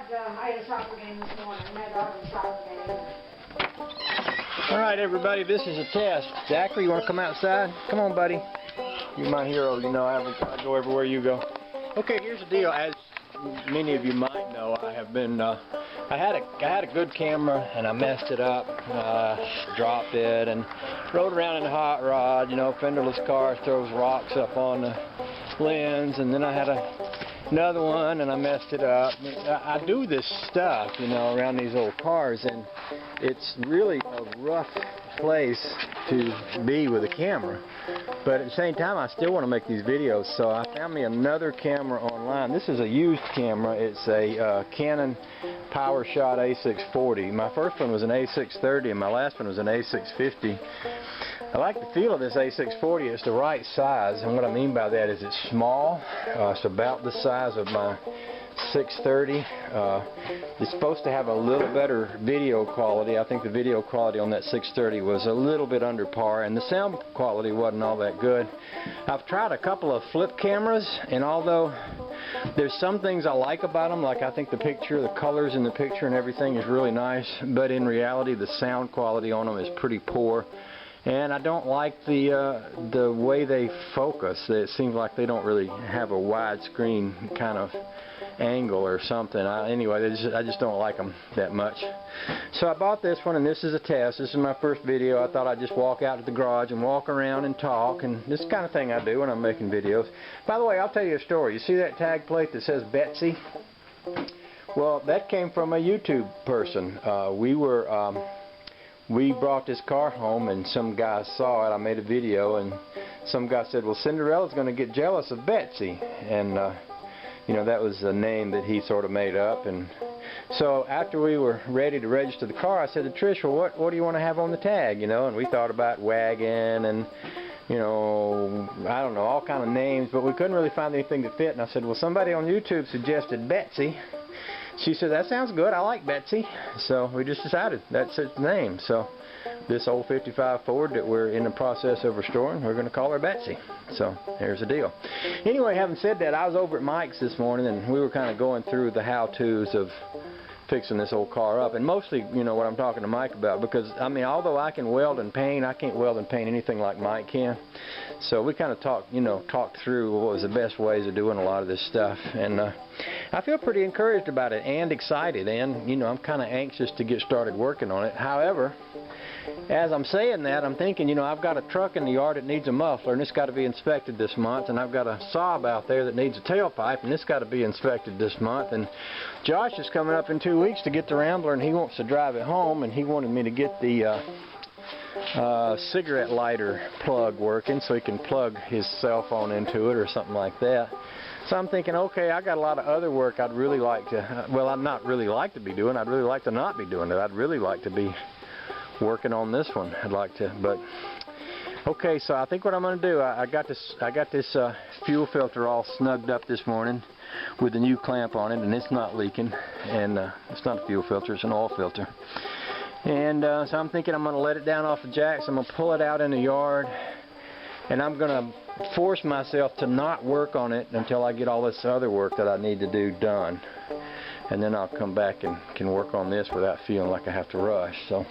I had a soccer game this morning. I had a soccer game. Alright everybody, this is a test. Zachary, you want to come outside? Come on buddy. You're my hero, you know I go everywhere you go. Okay, here's the deal. As many of you might know, I have been, I had a good camera and I messed it up, dropped it and rode around in a hot rod, you know, fenderless car, throws rocks up on the lens, and then I had another one and I messed it up. I do this stuff, you know, around these old cars, and it's really a rough place to be with a camera, but at the same time I still want to make these videos, so I found me another camera online. This is a used camera. It's a Canon Powershot A640. My first one was an A630 and my last one was an A650. I like the feel of this A640. It's the right size, and what I mean by that is it's small. It's about the size of my 630. It's supposed to have a little better video quality. I think the video quality on that 630 was a little bit under par, and the sound quality wasn't all that good. I've tried a couple of flip cameras, and although there's some things I like about them, like I think the picture, the colors in the picture and everything is really nice, but in reality the sound quality on them is pretty poor. And I don't like the way they focus. It seems like they don't really have a widescreen kind of angle or something. Anyway, I just don't like them that much. So I bought this one, and this is a test. This is my first video. I thought I'd just walk out to the garage and walk around and talk, and this is the kind of thing I do when I'm making videos. By the way, I'll tell you a story. You see that tag plate that says Betsy? Well, that came from a YouTube person. We brought this car home and some guy saw it. I made a video and some guy said, well, Cinderella's going to get jealous of Betsy. And, you know, that was a name that he sort of made up. And so after we were ready to register the car, I said to Trish, well, what do you want to have on the tag? You know, and we thought about wagon and, you know, I don't know, all kind of names, but we couldn't really find anything that fit. And I said, well, somebody on YouTube suggested Betsy. She said, that sounds good, I like Betsy. So we just decided that's its name. So this old 55 Ford that we're in the process of restoring, we're going to call her Betsy. So here's the deal. Anyway, having said that, I was over at Mike's this morning and we were kind of going through the how-tos of fixing this old car up, and mostly, you know, what I'm talking to Mike about, because I mean, although I can weld and paint, I can't weld and paint anything like Mike can. So we kind of talked through what was the best ways of doing a lot of this stuff, and I feel pretty encouraged about it and excited, and you know, I'm kind of anxious to get started working on it. However, as I'm saying that, I'm thinking, you know, I've got a truck in the yard that needs a muffler, and it's got to be inspected this month, and I've got a Saab out there that needs a tailpipe, and it's got to be inspected this month, and Josh is coming up in 2 weeks to get the Rambler, and he wants to drive it home, and he wanted me to get the cigarette lighter plug working so he can plug his cell phone into it or something like that. So I'm thinking, okay, I got a lot of other work I'd really like to, well, I'd not really like to be doing. I'd really like to not be doing it. I'd really like to be working on this one. I'd like to, but okay. So I think what I'm going to do, I got this fuel filter all snugged up this morning with the new clamp on it, and it's not leaking. And it's not a fuel filter; it's an oil filter. And so I'm thinking I'm going to let it down off the jacks. I'm going to pull it out in the yard, and I'm going to force myself to not work on it until I get all this other work that I need to do done. And then I'll come back and can work on this without feeling like I have to rush. So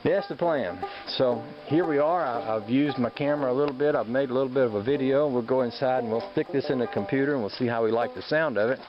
that's the plan. So here we are. I've used my camera a little bit. I've made a little bit of a video. We'll go inside and we'll stick this in the computer and we'll see how we like the sound of it.